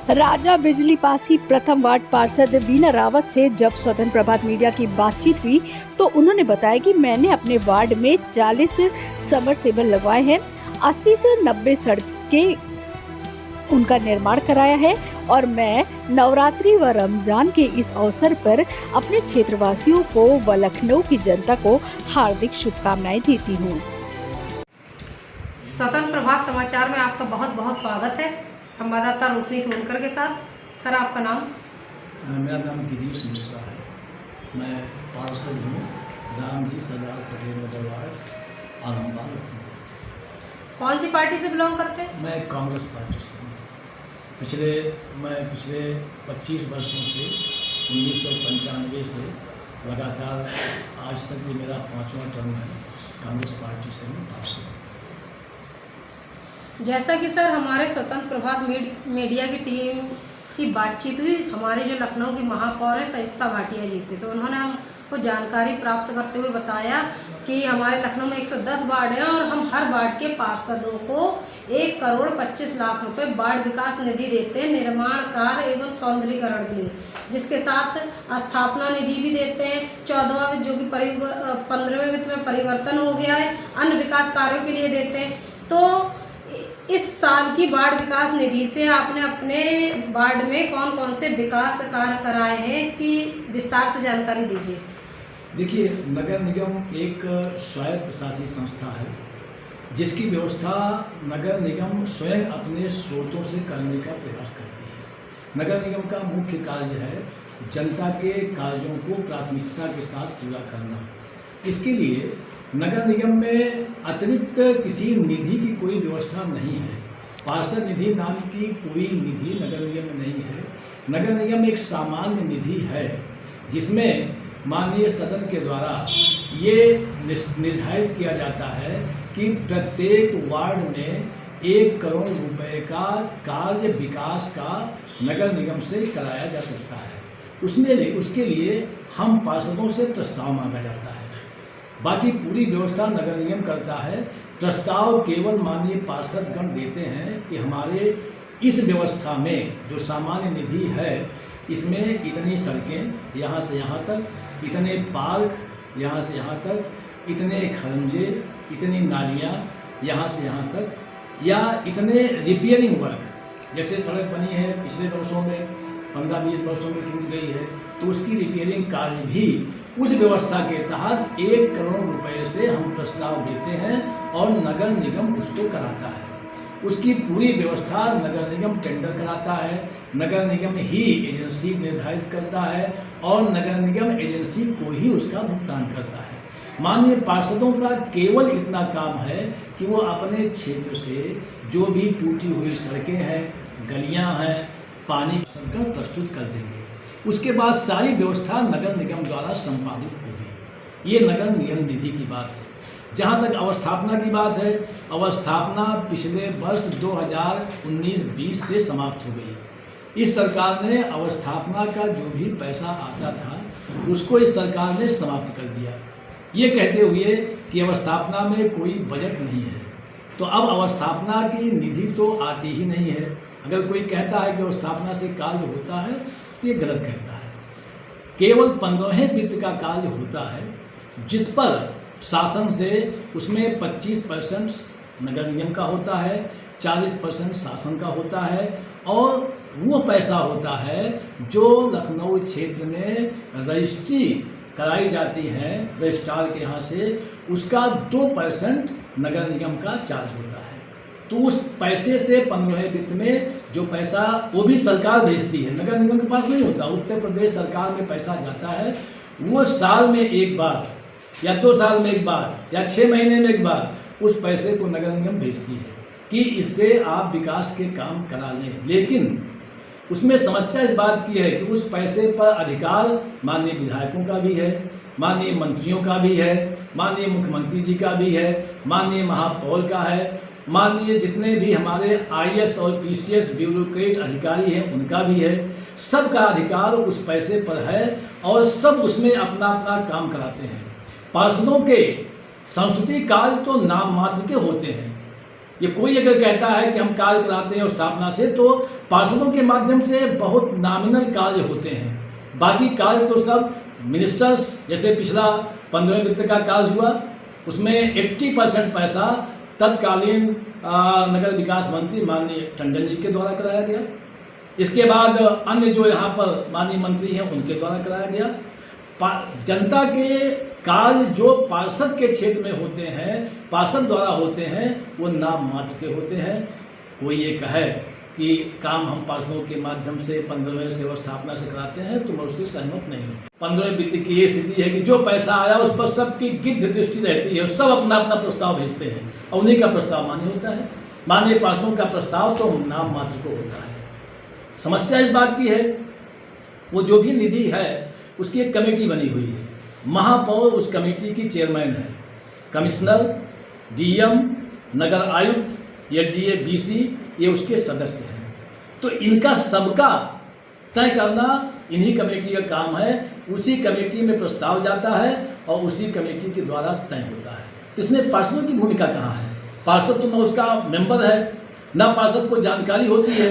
राजा बिजली पासी प्रथम वार्ड पार्षद वीना रावत से जब स्वतंत्र प्रभात मीडिया की बातचीत हुई तो उन्होंने बताया कि मैंने अपने वार्ड में 40 सबमर्सिबल लगवाए हैं, 80 से 90 सड़कें उनका निर्माण कराया है और मैं नवरात्रि व रमजान के इस अवसर पर अपने क्षेत्रवासियों को व लखनऊ की जनता को हार्दिक शुभकामनाएं देती हूँ। स्वतंत्र प्रभात समाचार में आपका बहुत बहुत स्वागत है। संवाददाता रोशनी सोनकर के साथ। सर, आपका नाम? मेरा नाम गिरीश मिश्रा है। मैं पार्षद हूँ रामजी सरदार पटेल नगर वार्ड, आलमबाग, लखनऊ। कौन सी पार्टी से बिलोंग करते हैं? मैं कांग्रेस पार्टी से हूँ। पिछले 25 वर्षों से 1995 से लगातार आज तक ये मेरा 5वां टर्म है। कांग्रेस पार्टी से मैं पार्षद हूँ। जैसा कि सर हमारे स्वतंत्र प्रभात मीडिया की टीम की बातचीत हुई हमारे जो लखनऊ की महापौर है संयुक्ता भाटिया जी से, तो उन्होंने हमको जानकारी प्राप्त करते हुए बताया कि हमारे लखनऊ में 110 वार्ड हैं और हम हर वार्ड के पार्षदों को 1 करोड़ 25 लाख रुपए वार्ड विकास निधि देते हैं निर्माण कार्य एवं सौंदर्यीकरण के लिए, जिसके साथ स्थापना निधि भी देते हैं। 14वां वित्त जो कि 15वें वित्त में परिवर्तन हो गया है, अन्य विकास कार्यों के लिए देते हैं। तो इस साल की वार्ड विकास निधि से आपने अपने वार्ड में कौन कौन से विकास कार्य कराए हैं, इसकी विस्तार से जानकारी दीजिए। देखिए, नगर निगम एक स्वायत्त प्रशासनिक संस्था है जिसकी व्यवस्था नगर निगम स्वयं अपने स्रोतों से करने का प्रयास करती है। नगर निगम का मुख्य कार्य है जनता के कार्यों को प्राथमिकता के साथ पूरा करना। इसके लिए नगर निगम में अतिरिक्त किसी निधि की कोई व्यवस्था नहीं है। पार्षद निधि नाम की कोई निधि नगर निगम में नहीं है। नगर निगम एक सामान्य निधि है जिसमें माननीय सदन के द्वारा ये निर्धारित किया जाता है कि प्रत्येक वार्ड में 1 करोड़ रुपए का कार्य विकास का नगर निगम से कराया जा सकता है। उसके लिए हम पार्षदों से प्रस्ताव मांगा जाता है। बाकी पूरी व्यवस्था नगर निगम करता है। प्रस्ताव केवल माननीय पार्षदगण देते हैं कि हमारे इस व्यवस्था में जो सामान्य निधि है इसमें इतनी सड़कें यहाँ से यहाँ तक, इतने पार्क यहाँ से यहाँ तक, इतने खरंजे, इतनी नालियाँ यहाँ से यहाँ तक, या इतने रिपेयरिंग वर्क। जैसे सड़क बनी है पिछले वर्षों में 15-20 वर्षों में टूट गई है तो उसकी रिपेयरिंग कार्य भी उस व्यवस्था के तहत 1 करोड़ रुपए से हम प्रस्ताव देते हैं और नगर निगम उसको कराता है। उसकी पूरी व्यवस्था नगर निगम टेंडर कराता है, नगर निगम ही एजेंसी निर्धारित करता है और नगर निगम एजेंसी को ही उसका भुगतान करता है। माननीय पार्षदों का केवल इतना काम है कि वो अपने क्षेत्र से जो भी टूटी हुई सड़कें हैं, गलियां हैं, पानी संकट प्रस्तुत कर देंगे। उसके बाद सारी व्यवस्था नगर निगम द्वारा संपादित होगी। ये नगर निगम निधि की बात है। जहाँ तक अवस्थापना की बात है, अवस्थापना पिछले वर्ष 2019-20 से समाप्त हो गई। इस सरकार ने अवस्थापना का जो भी पैसा आता था उसको इस सरकार ने समाप्त कर दिया, ये कहते हुए कि अवस्थापना में कोई बजट नहीं है। तो अब अवस्थापना की निधि तो आती ही नहीं है। अगर कोई कहता है कि अवस्थापना से कार्य होता है तो ये गलत कहता है। केवल 15वें वित्त का कार्य होता है जिस पर शासन से उसमें 25% नगर निगम का होता है, 40% शासन का होता है और वो पैसा होता है जो लखनऊ क्षेत्र में रजिस्ट्री कराई जाती है रजिस्ट्रार के यहाँ से, उसका 2% नगर निगम का चार्ज होता है। तो उस पैसे से 15वें वित्त में जो पैसा वो भी सरकार भेजती है, नगर निगम के पास नहीं होता। उत्तर प्रदेश सरकार में पैसा जाता है, वो साल में एक बार या 2 साल में एक बार या 6 महीने में एक बार उस पैसे को नगर निगम भेजती है कि इससे आप विकास के काम करा लें। लेकिन उसमें समस्या इस बात की है कि उस पैसे पर अधिकार माननीय विधायकों का भी है, माननीय मंत्रियों का भी है, माननीय मुख्यमंत्री जी का भी है, माननीय महापौर का है, माननीय जितने भी हमारे IAS और PCS ब्यूरोक्रेट अधिकारी हैं उनका भी है। सबका अधिकार उस पैसे पर है और सब उसमें अपना अपना काम कराते हैं। पार्षदों के सांस्कृतिक कार्य तो नाम मात्र के होते हैं, ये कोई अगर कहता है कि हम कार्य कराते हैं स्थापना से, तो पार्षदों के माध्यम से बहुत नॉमिनल कार्य होते हैं। बाकी कार्य तो सब मिनिस्टर्स, जैसे पिछला 15वें वित्त का कार्य हुआ, उसमें 80% पैसा तत्कालीन नगर विकास मंत्री माननीय टंडन जी के द्वारा कराया गया। इसके बाद अन्य जो यहाँ पर माननीय मंत्री हैं उनके द्वारा कराया गया। जनता के कार्य जो पार्षद के क्षेत्र में होते हैं, पार्षद द्वारा होते हैं, वो नाम मात्र के होते हैं। कोई ये कहे कि काम हम पार्षदों के माध्यम से 15वें सेवा स्थापना से कराते हैं, तो मैं उससे सहमत नहीं हूँ। 15वें वित्त की ये स्थिति है कि जो पैसा आया उस पर सबकी गिद्ध दृष्टि रहती है, सब अपना अपना प्रस्ताव भेजते हैं और उन्हीं का प्रस्ताव मान्य होता है। माननीय पार्षदों का प्रस्ताव तो नाम मात्र को होता है। समस्या इस बात की है, वो जो भी निधि है उसकी एक कमेटी बनी हुई है, महापौर उस कमेटी की चेयरमैन है, कमिश्नर, डीएम, नगर आयुक्त या डीएबीसी ये उसके सदस्य हैं। तो इनका सबका तय करना इन्हीं कमेटी का काम है। उसी कमेटी में प्रस्ताव जाता है और उसी कमेटी के द्वारा तय होता है। इसमें पार्षदों की भूमिका कहाँ है? पार्षद तो न उसका मेंबर है, न पार्षद को जानकारी होती है।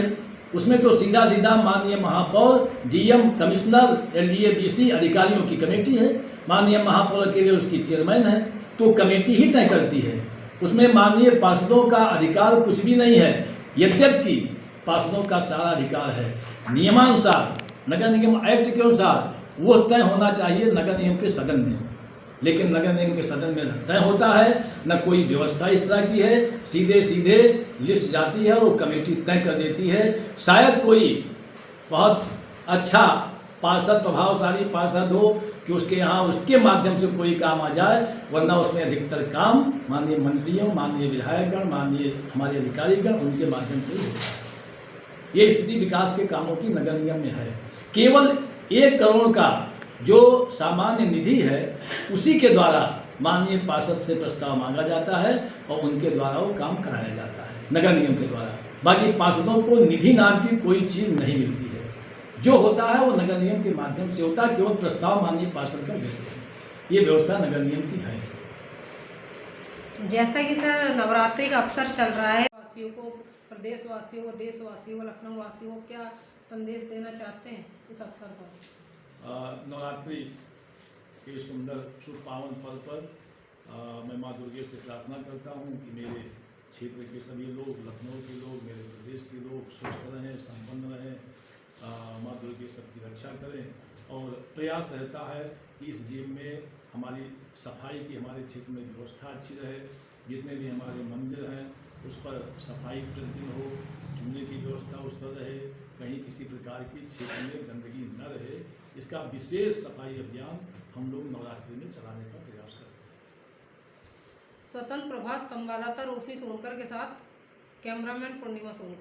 उसमें तो सीधा सीधा माननीय महापौर, डीएम, कमिश्नर, एलडीएबीसी अधिकारियों की कमेटी है। माननीय महापौर अकेले उसकी चेयरमैन है, तो कमेटी ही तय करती है। उसमें माननीय पार्षदों का अधिकार कुछ भी नहीं है, यद्यपि पार्षदों का सारा अधिकार है नियमानुसार, नगर निगम एक्ट के अनुसार वो तय होना चाहिए नगर निगम के सदन में। लेकिन नगर निगम के सदन में तय होता है, न कोई व्यवस्था इस तरह की है। सीधे सीधे लिस्ट जाती है और वो कमेटी तय कर देती है। शायद कोई बहुत अच्छा पार्षद, प्रभावशाली पार्षद हो कि उसके यहाँ उसके माध्यम से कोई काम आ जाए, वरना उसमें अधिकतर काम माननीय मंत्रियों, माननीय विधायकगण, माननीय हमारे अधिकारीगण उनके माध्यम से ही होता है। ये स्थिति विकास के कामों की नगर निगम में है। केवल 1 करोड़ का जो सामान्य निधि है उसी के द्वारा माननीय पार्षद से प्रस्ताव मांगा जाता है और उनके द्वारा वो काम कराया जाता है नगर निगम के द्वारा। बाकी पार्षदों को निधि नाम की कोई चीज़ नहीं मिलती है। जो होता है वो नगर निगम के माध्यम से होता है, केवल प्रस्ताव माननीय पार्षद कर देते हैं। ये व्यवस्था नगर निगम की है। जैसा कि सर नवरात्रि का अवसर चल रहा है, वासियों को, प्रदेशवासियों को, देशवासियों को, लखनऊ वासियों को क्या संदेश देना चाहते हैं इस अवसर पर? नवरात्रि के सुंदर शुभ पावन पर्व पर मैं माँ दुर्गे से प्रार्थना करता हूँ कि मेरे क्षेत्र के सभी लोग, लखनऊ के लोग, मेरे प्रदेश के लोग स्वस्थ रहें, संपन्न रहें, माँ दुर्गे सबकी रक्षा करें। और प्रयास रहता है कि इस जीव में हमारी सफाई की, हमारे क्षेत्र में व्यवस्था अच्छी रहे। जितने भी हमारे मंदिर हैं उस पर सफाई प्रतिदिन हो, चूने की व्यवस्था उस पर रहे, कहीं किसी प्रकार की क्षेत्र में गंदगी न रहे। इसका विशेष सफाई अभियान हम लोग नवरात्रि में चलाने का प्रयास करते हैं। स्वतंत्र प्रभात संवाददाता रोशनी सोनकर के साथ कैमरामैन पूर्णिमा सोनकर।